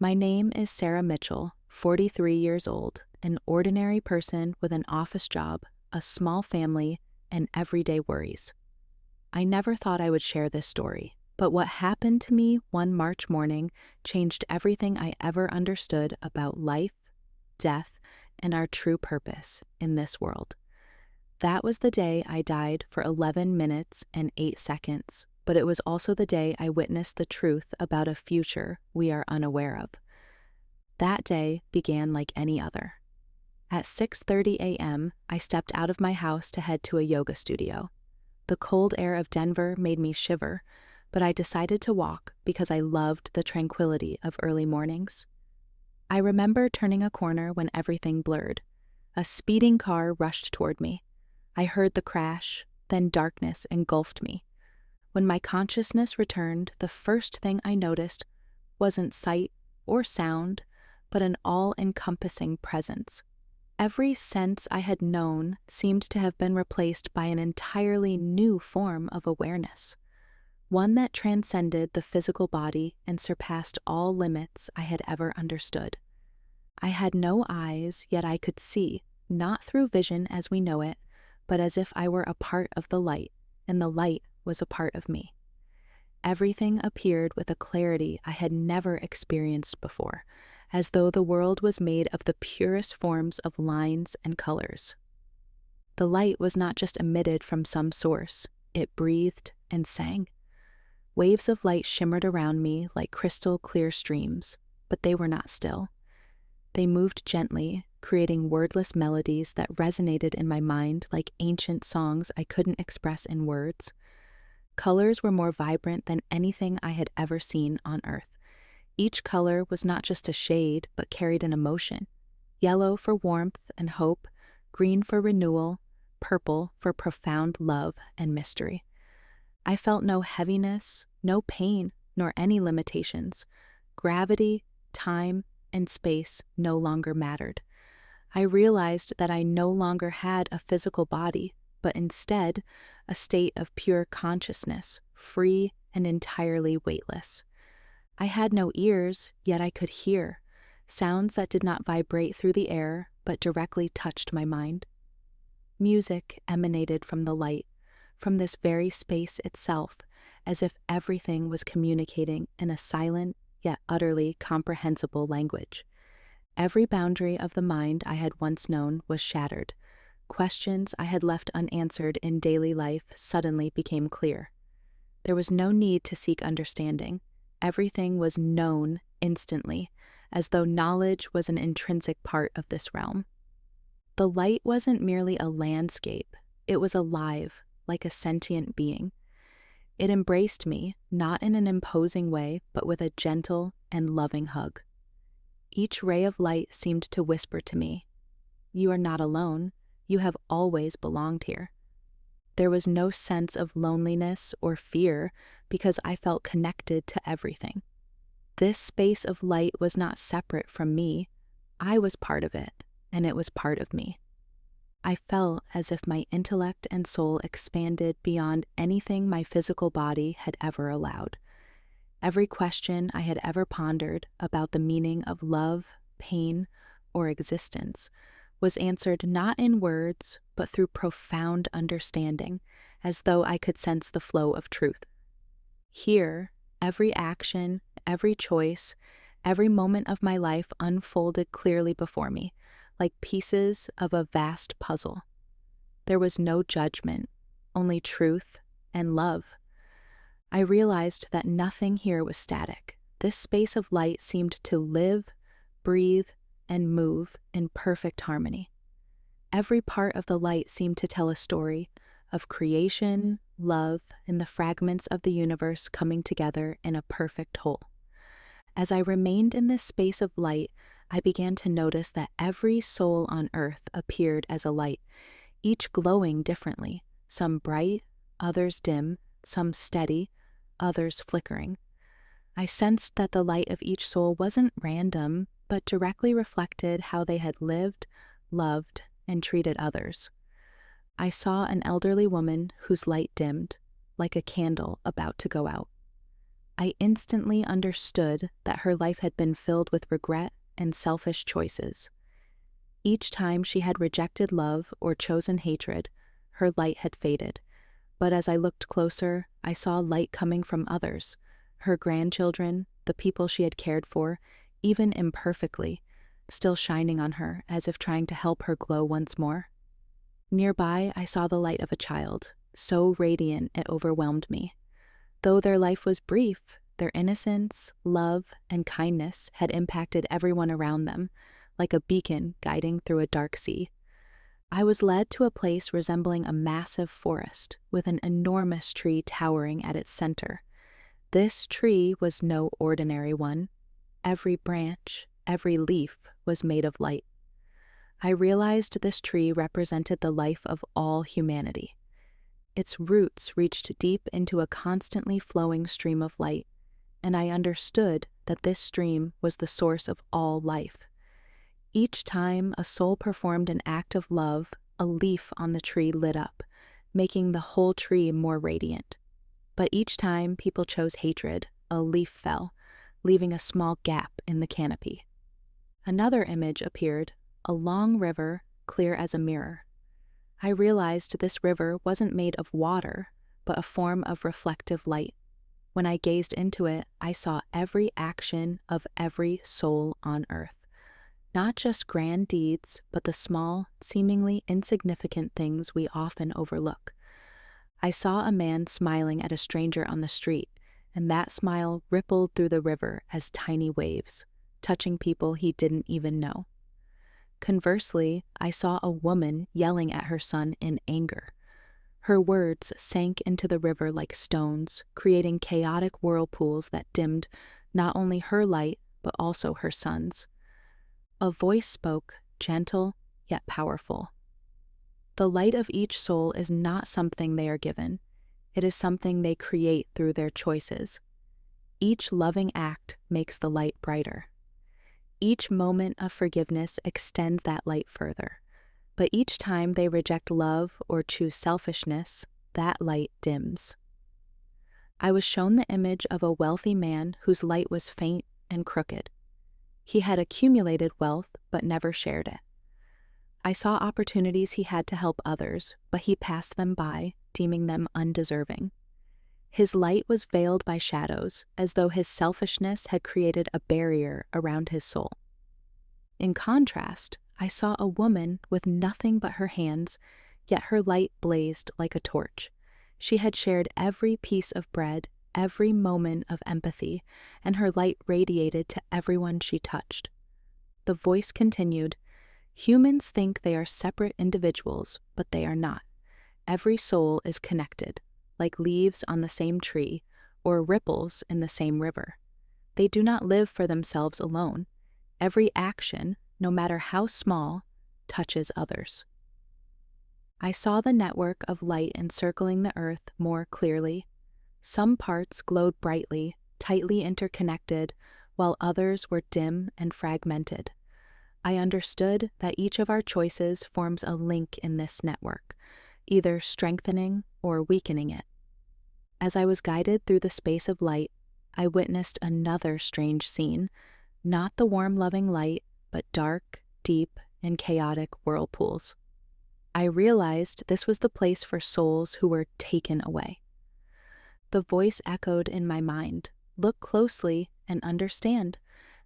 My name is Sarah Mitchell, 43 years old, an ordinary person with an office job, a small family, and everyday worries. I never thought I would share this story, but what happened to me one March morning changed everything I ever understood about life, death, and our true purpose in this world. That was the day I died for 11 minutes and 8 seconds, but it was also the day I witnessed the truth about a future we are unaware of. That day began like any other. At 6:30 a.m., I stepped out of my house to head to a yoga studio. The cold air of Denver made me shiver, but I decided to walk because I loved the tranquility of early mornings. I remember turning a corner when everything blurred. A speeding car rushed toward me. I heard the crash, then darkness engulfed me. When my consciousness returned, the first thing I noticed wasn't sight or sound, but an all-encompassing presence. Every sense I had known seemed to have been replaced by an entirely new form of awareness, one that transcended the physical body and surpassed all limits I had ever understood. I had no eyes, yet I could see, not through vision as we know it, but as if I were a part of the light, and the light was a part of me. Everything appeared with a clarity I had never experienced before, as though the world was made of the purest forms of lines and colors. The light was not just emitted from some source, it breathed and sang. Waves of light shimmered around me like crystal clear streams, but they were not still. They moved gently, creating wordless melodies that resonated in my mind like ancient songs I couldn't express in words. Colors were more vibrant than anything I had ever seen on Earth. Each color was not just a shade, but carried an emotion. Yellow for warmth and hope, green for renewal, purple for profound love and mystery. I felt no heaviness, no pain, nor any limitations. Gravity, time, and space no longer mattered. I realized that I no longer had a physical body, but instead a state of pure consciousness, free and entirely weightless. I had no ears, yet I could hear, sounds that did not vibrate through the air, but directly touched my mind. Music emanated from the light, from this very space itself, as if everything was communicating in a silent, yet utterly comprehensible language. Every boundary of the mind I had once known was shattered. Questions I had left unanswered in daily life suddenly became clear. There was no need to seek understanding. Everything was known instantly, as though knowledge was an intrinsic part of this realm. The light wasn't merely a landscape, it was alive, like a sentient being. It embraced me, not in an imposing way, but with a gentle and loving hug. Each ray of light seemed to whisper to me, "You are not alone. You have always belonged here." There was no sense of loneliness or fear because I felt connected to everything. This space of light was not separate from me. I was part of it, and it was part of me. I felt as if my intellect and soul expanded beyond anything my physical body had ever allowed. Every question I had ever pondered about the meaning of love, pain, or existence was answered not in words, but through profound understanding, as though I could sense the flow of truth. Here, every action, every choice, every moment of my life unfolded clearly before me, like pieces of a vast puzzle. There was no judgment, only truth and love. I realized that nothing here was static. This space of light seemed to live, breathe, and move in perfect harmony. Every part of the light seemed to tell a story of creation, love, and the fragments of the universe coming together in a perfect whole. As I remained in this space of light, I began to notice that every soul on earth appeared as a light, each glowing differently, some bright, others dim, some steady, others flickering. I sensed that the light of each soul wasn't random, but directly reflected how they had lived, loved, and treated others. I saw an elderly woman whose light dimmed, like a candle about to go out. I instantly understood that her life had been filled with regret and selfish choices. Each time she had rejected love or chosen hatred, her light had faded. But as I looked closer, I saw light coming from others, her grandchildren, the people she had cared for, even imperfectly, still shining on her as if trying to help her glow once more. Nearby, I saw the light of a child, so radiant it overwhelmed me. Though their life was brief, their innocence, love, and kindness had impacted everyone around them, like a beacon guiding through a dark sea. I was led to a place resembling a massive forest, with an enormous tree towering at its center. This tree was no ordinary one. Every branch, every leaf was made of light. I realized this tree represented the life of all humanity. Its roots reached deep into a constantly flowing stream of light, and I understood that this stream was the source of all life. Each time a soul performed an act of love, a leaf on the tree lit up, making the whole tree more radiant. But each time people chose hatred, a leaf fell, leaving a small gap in the canopy. Another image appeared, a long river, clear as a mirror. I realized this river wasn't made of water, but a form of reflective light. When I gazed into it, I saw every action of every soul on earth. Not just grand deeds, but the small, seemingly insignificant things we often overlook. I saw a man smiling at a stranger on the street, and that smile rippled through the river as tiny waves, touching people he didn't even know. Conversely, I saw a woman yelling at her son in anger. Her words sank into the river like stones, creating chaotic whirlpools that dimmed not only her light, but also her son's. A voice spoke, gentle yet powerful. The light of each soul is not something they are given. It is something they create through their choices. Each loving act makes the light brighter. Each moment of forgiveness extends that light further. But each time they reject love or choose selfishness, that light dims. I was shown the image of a wealthy man whose light was faint and crooked. He had accumulated wealth but never shared it. I saw opportunities he had to help others, but he passed them by, deeming them undeserving. His light was veiled by shadows, as though his selfishness had created a barrier around his soul. In contrast, I saw a woman with nothing but her hands, yet her light blazed like a torch. She had shared every piece of bread, every moment of empathy, and her light radiated to everyone she touched. The voice continued, "Humans think they are separate individuals, but they are not. Every soul is connected, like leaves on the same tree or ripples in the same river. They do not live for themselves alone. Every action, no matter how small, touches others." I saw the network of light encircling the earth more clearly. Some parts glowed brightly, tightly interconnected, while others were dim and fragmented. I understood that each of our choices forms a link in this network, either strengthening or weakening it. As I was guided through the space of light, I witnessed another strange scene, not the warm, loving light, but dark, deep, and chaotic whirlpools. I realized this was the place for souls who were taken away. The voice echoed in my mind, "Look closely and understand.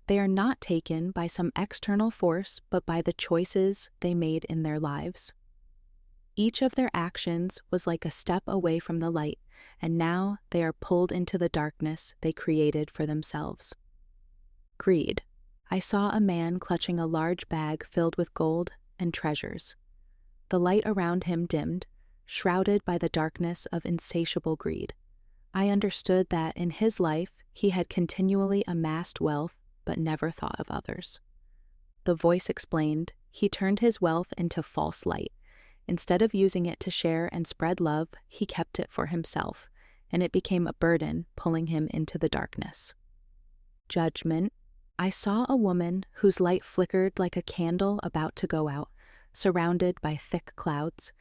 They are not taken by some external force, but by the choices they made in their lives." Each of their actions was like a step away from the light, and now they are pulled into the darkness they created for themselves. Greed. I saw a man clutching a large bag filled with gold and treasures. The light around him dimmed, shrouded by the darkness of insatiable greed. I understood that in his life he had continually amassed wealth but never thought of others. The voice explained, he turned his wealth into false light. Instead of using it to share and spread love, he kept it for himself, and it became a burden, pulling him into the darkness. Judgment. I saw a woman whose light flickered like a candle about to go out, surrounded by thick clouds.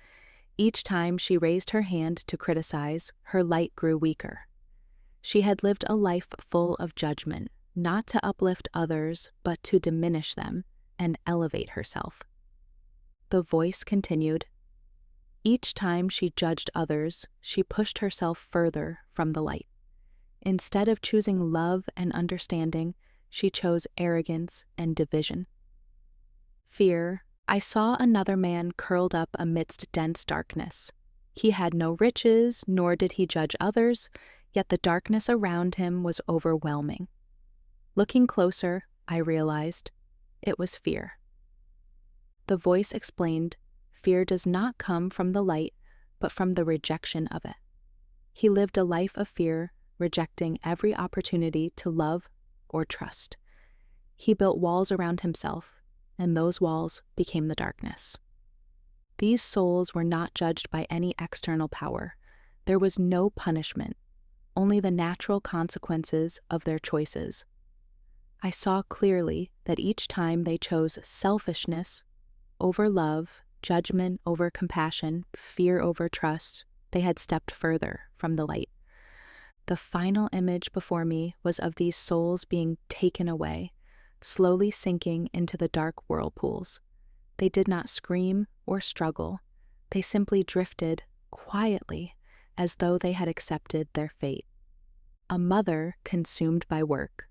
Each time she raised her hand to criticize, her light grew weaker. She had lived a life full of judgment, not to uplift others, but to diminish them and elevate herself. The voice continued. Each time she judged others, she pushed herself further from the light. Instead of choosing love and understanding, she chose arrogance and division. Fear. I saw another man curled up amidst dense darkness. He had no riches, nor did he judge others, yet the darkness around him was overwhelming. Looking closer, I realized it was fear. The voice explained, fear does not come from the light, but from the rejection of it. He lived a life of fear, rejecting every opportunity to love or trust. He built walls around himself, and those walls became the darkness. These souls were not judged by any external power. There was no punishment, only the natural consequences of their choices. I saw clearly that each time they chose selfishness over love, judgment over compassion, fear over trust, they had stepped further from the light. The final image before me was of these souls being taken away, slowly sinking into the dark whirlpools. They did not scream or struggle. They simply drifted quietly, as though they had accepted their fate. A mother consumed by work.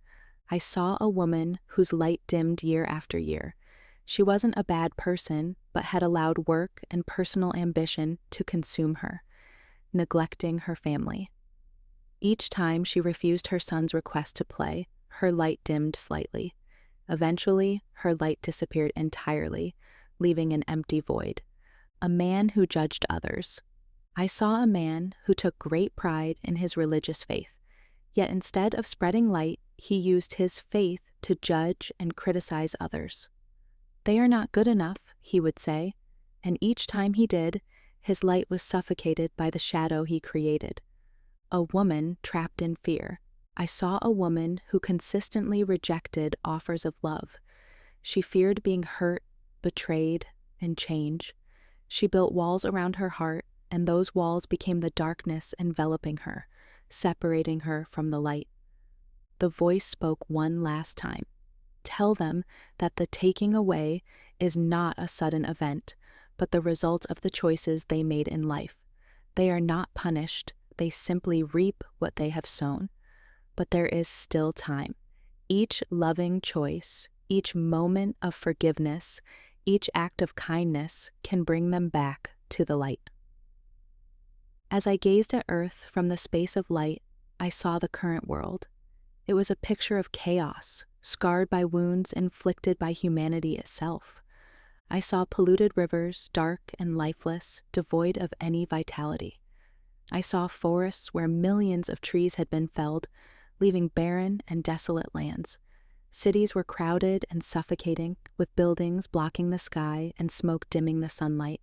I saw a woman whose light dimmed year after year. She wasn't a bad person, but had allowed work and personal ambition to consume her, neglecting her family. Each time she refused her son's request to play, her light dimmed slightly. Eventually, her light disappeared entirely, leaving an empty void. A man who judged others. I saw a man who took great pride in his religious faith, yet instead of spreading light, he used his faith to judge and criticize others. They are not good enough, he would say, and each time he did, his light was suffocated by the shadow he created. A woman trapped in fear. I saw a woman who consistently rejected offers of love. She feared being hurt, betrayed, and change. She built walls around her heart, and those walls became the darkness enveloping her, separating her from the light. The voice spoke one last time. Tell them that the taking away is not a sudden event, but the result of the choices they made in life. They are not punished, they simply reap what they have sown. But there is still time. Each loving choice, each moment of forgiveness, each act of kindness can bring them back to the light. As I gazed at Earth from the space of light, I saw the current world. It was a picture of chaos, scarred by wounds inflicted by humanity itself. I saw polluted rivers, dark and lifeless, devoid of any vitality. I saw forests where millions of trees had been felled, leaving barren and desolate lands. Cities were crowded and suffocating, with buildings blocking the sky and smoke dimming the sunlight.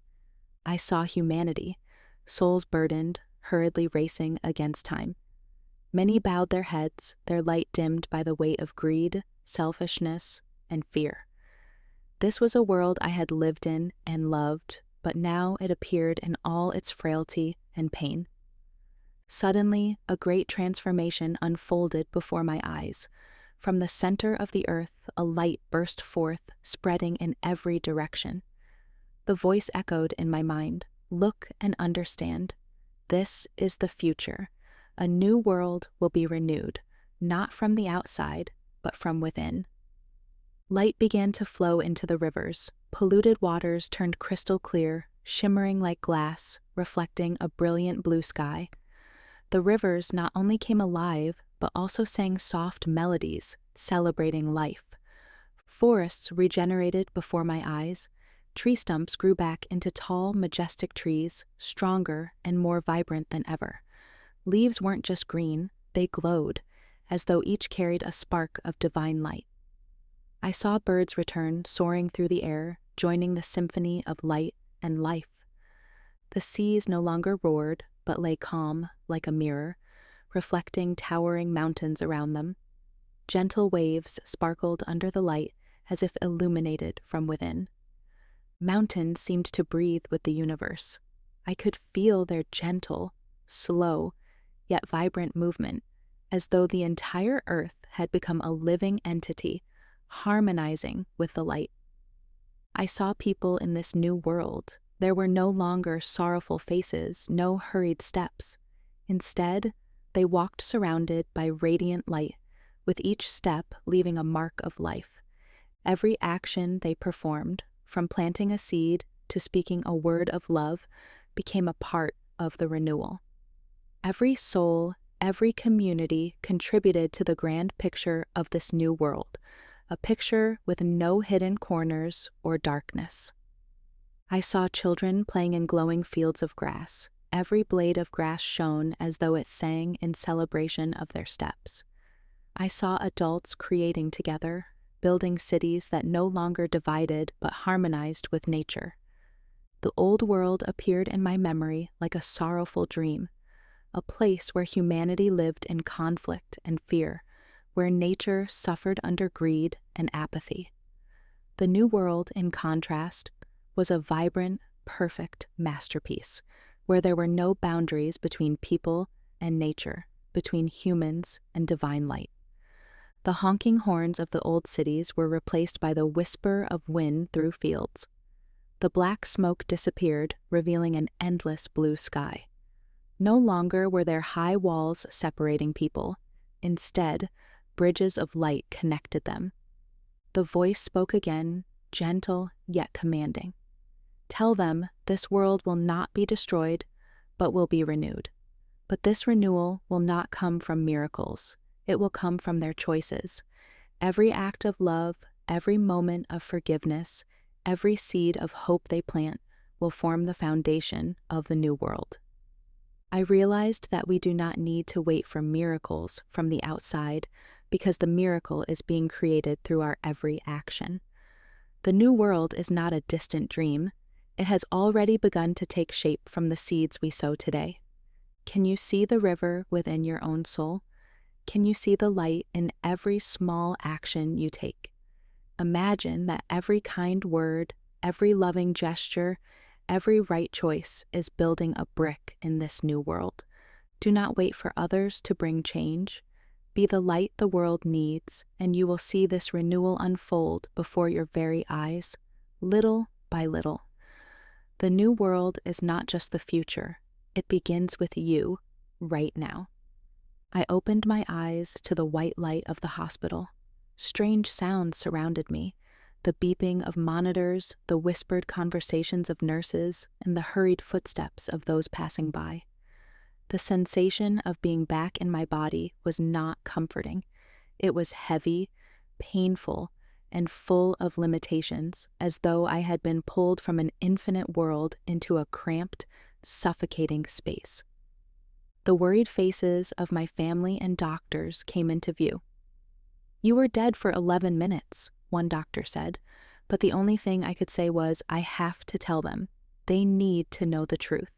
I saw humanity, souls burdened, hurriedly racing against time. Many bowed their heads, their light dimmed by the weight of greed, selfishness, and fear. This was a world I had lived in and loved, but now it appeared in all its frailty and pain. Suddenly, a great transformation unfolded before my eyes. From the center of the earth, a light burst forth, spreading in every direction. The voice echoed in my mind, "Look and understand. This is the future. A new world will be renewed, not from the outside, but from within." Light began to flow into the rivers. Polluted waters turned crystal clear, shimmering like glass, reflecting a brilliant blue sky. The rivers not only came alive, but also sang soft melodies, celebrating life. Forests regenerated before my eyes. Tree stumps grew back into tall, majestic trees, stronger and more vibrant than ever. Leaves weren't just green, they glowed, as though each carried a spark of divine light. I saw birds return, soaring through the air, joining the symphony of light and life. The seas no longer roared, but lay calm, like a mirror, reflecting towering mountains around them. Gentle waves sparkled under the light, as if illuminated from within. Mountains seemed to breathe with the universe. I could feel their gentle, slow, yet vibrant movement, as though the entire earth had become a living entity, harmonizing with the light. I saw people in this new world. There were no longer sorrowful faces, no hurried steps. Instead, they walked surrounded by radiant light, with each step leaving a mark of life. Every action they performed, from planting a seed to speaking a word of love, became a part of the renewal. Every soul, every community contributed to the grand picture of this new world, a picture with no hidden corners or darkness. I saw children playing in glowing fields of grass. Every blade of grass shone as though it sang in celebration of their steps. I saw adults creating together, building cities that no longer divided but harmonized with nature. The old world appeared in my memory like a sorrowful dream, a place where humanity lived in conflict and fear, where nature suffered under greed and apathy. The new world, in contrast, was a vibrant, perfect masterpiece, where there were no boundaries between people and nature, between humans and divine light. The honking horns of the old cities were replaced by the whisper of wind through fields. The black smoke disappeared, revealing an endless blue sky. No longer were there high walls separating people. Instead, bridges of light connected them. The voice spoke again, gentle yet commanding. Tell them this world will not be destroyed, but will be renewed. But this renewal will not come from miracles. It will come from their choices. Every act of love, every moment of forgiveness, every seed of hope they plant will form the foundation of the new world. I realized that we do not need to wait for miracles from the outside because the miracle is being created through our every action. The new world is not a distant dream. It has already begun to take shape from the seeds we sow today. Can you see the river within your own soul? Can you see the light in every small action you take? Imagine that every kind word, every loving gesture, every right choice is building a brick in this new world. Do not wait for others to bring change. Be the light the world needs, and you will see this renewal unfold before your very eyes, little by little. The new world is not just the future. It begins with you, right now. I opened my eyes to the white light of the hospital. Strange sounds surrounded me. The beeping of monitors, the whispered conversations of nurses, and the hurried footsteps of those passing by. The sensation of being back in my body was not comforting. It was heavy, painful, and full of limitations, as though I had been pulled from an infinite world into a cramped, suffocating space. The worried faces of my family and doctors came into view. "You were dead for 11 minutes, one doctor said, but the only thing I could say was, I have to tell them. They need to know the truth.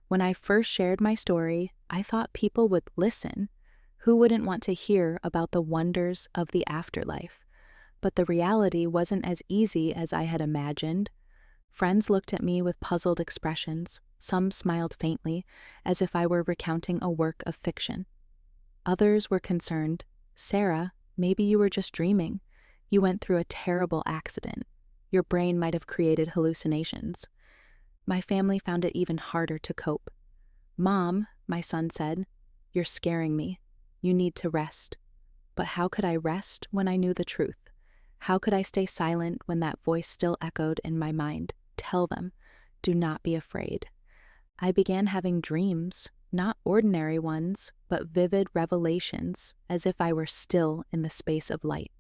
When I first shared my story, I thought people would listen. Who wouldn't want to hear about the wonders of the afterlife? But the reality wasn't as easy as I had imagined. Friends looked at me with puzzled expressions. Some smiled faintly, as if I were recounting a work of fiction. Others were concerned. "Sarah, maybe you were just dreaming. You went through a terrible accident. Your brain might have created hallucinations." My family found it even harder to cope. "Mom," my son said, "you're scaring me. You need to rest." But how could I rest when I knew the truth? How could I stay silent when that voice still echoed in my mind? Tell them, do not be afraid. I began having dreams, not ordinary ones, but vivid revelations, as if I were still in the space of light.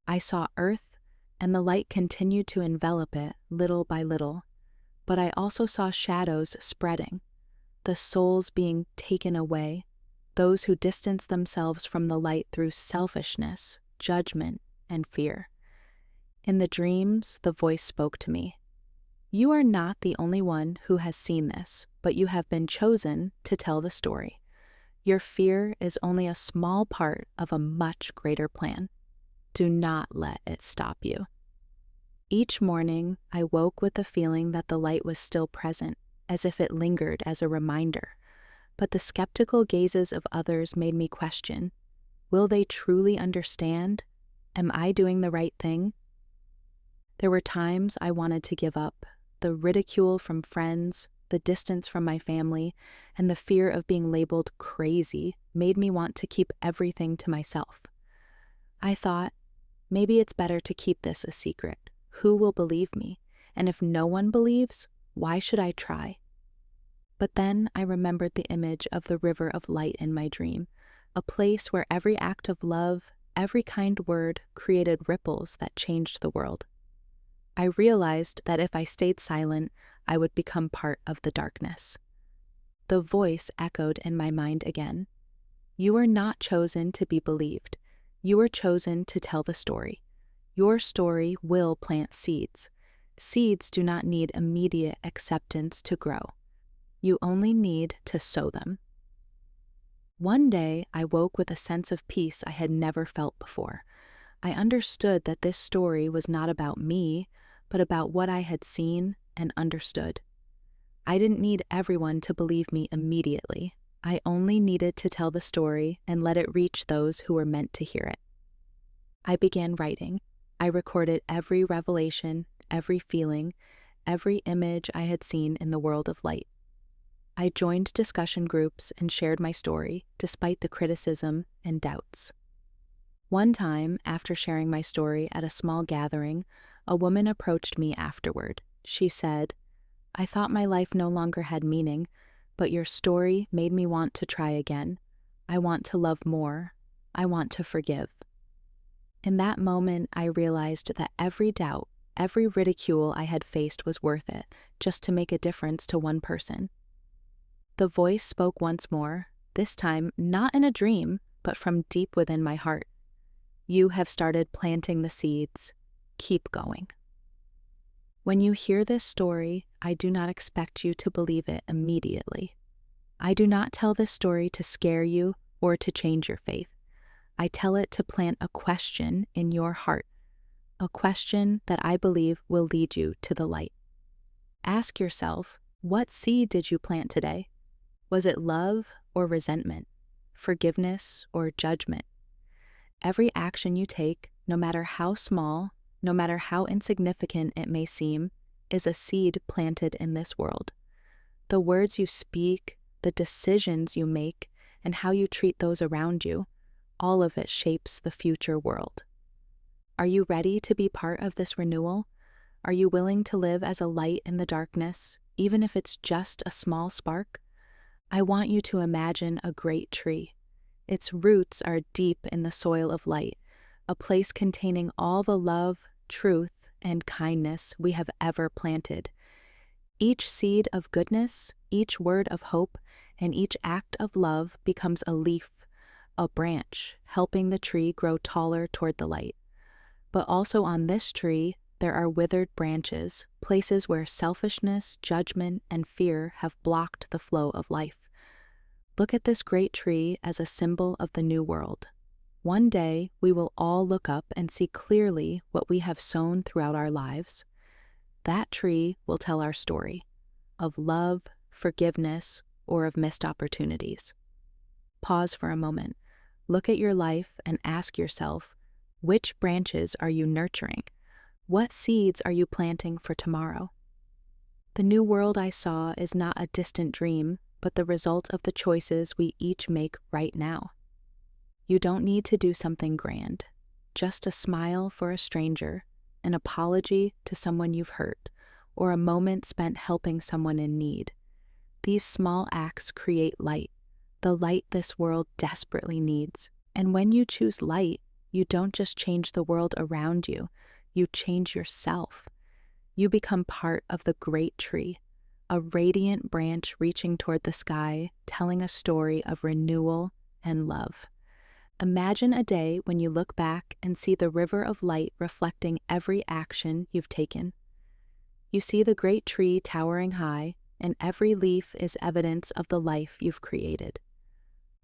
I saw Earth, and the light continued to envelop it little by little. But I also saw shadows spreading, the souls being taken away, those who distanced themselves from the light through selfishness, judgment, and fear. In the dreams, the voice spoke to me. "You are not the only one who has seen this, but you have been chosen to tell the story. Your fear is only a small part of a much greater plan. Do not let it stop you." Each morning, I woke with the feeling that the light was still present, as if it lingered as a reminder. but the skeptical gazes of others made me question, will they truly understand? Am I doing the right thing? There were times I wanted to give up. The ridicule from friends, the distance from my family, and the fear of being labeled crazy made me want to keep everything to myself. I thought, maybe it's better to keep this a secret. Who will believe me? And if no one believes, why should I try? But then I remembered the image of the river of light in my dream, a place where every act of love, every kind word created ripples that changed the world. I realized that if I stayed silent, I would become part of the darkness. The voice echoed in my mind again. You are not chosen to be believed. You are chosen to tell the story. Your story will plant seeds. Seeds do not need immediate acceptance to grow. You only need to sow them. One day, I woke with a sense of peace I had never felt before. I understood that this story was not about me, but about what I had seen and understood. I didn't need everyone to believe me immediately. I only needed to tell the story and let it reach those who were meant to hear it. I began writing. I recorded every revelation, every feeling, every image I had seen in the world of light. I joined discussion groups and shared my story, despite the criticism and doubts. One time, after sharing my story at a small gathering, a woman approached me afterward. She said, I thought my life no longer had meaning, but your story made me want to try again. I want to love more. I want to forgive. In that moment, I realized that every doubt, every ridicule I had faced was worth it, just to make a difference to one person. The voice spoke once more, this time not in a dream, but from deep within my heart. You have started planting the seeds. Keep going. When you hear this story, I do not expect you to believe it immediately. I do not tell this story to scare you or to change your faith. I tell it to plant a question in your heart, a question that I believe will lead you to the light. Ask yourself, what seed did you plant today? Was it love or resentment, forgiveness or judgment? Every action you take, no matter how small, no matter how insignificant it may seem, is a seed planted in this world. The words you speak, the decisions you make, and how you treat those around you, all of it shapes the future world. Are you ready to be part of this renewal? Are you willing to live as a light in the darkness, even if it's just a small spark? I want you to imagine a great tree. Its roots are deep in the soil of light, a place containing all the love, truth, and kindness we have ever planted. Each seed of goodness, each word of hope, and each act of love becomes a leaf, a branch, helping the tree grow taller toward the light. But also on this tree, there are withered branches, places where selfishness, judgment, and fear have blocked the flow of life. Look at this great tree as a symbol of the new world. One day, we will all look up and see clearly what we have sown throughout our lives. That tree will tell our story of love, forgiveness, or of missed opportunities. Pause for a moment. Look at your life and ask yourself, which branches are you nurturing? What seeds are you planting for tomorrow? The new world I saw is not a distant dream, but the result of the choices we each make right now. You don't need to do something grand. Just a smile for a stranger, an apology to someone you've hurt, or a moment spent helping someone in need. These small acts create light, the light this world desperately needs. And when you choose light, you don't just change the world around you, you change yourself. You become part of the great tree, a radiant branch reaching toward the sky, telling a story of renewal and love. Imagine a day when you look back and see the river of light reflecting every action you've taken. You see the great tree towering high, and every leaf is evidence of the life you've created.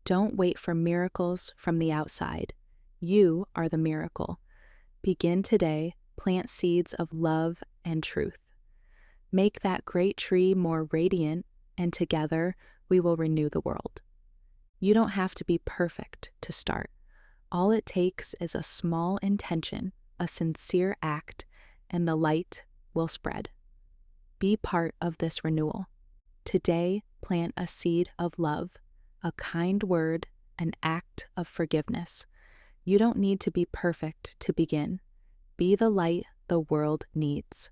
Don't wait for miracles from the outside. You are the miracle. Begin today, plant seeds of love and truth. Make that great tree more radiant, and together we will renew the world. You don't have to be perfect to start. All it takes is a small intention, a sincere act, and the light will spread. Be part of this renewal. Today, plant a seed of love, a kind word, an act of forgiveness. You don't need to be perfect to begin. Be the light the world needs.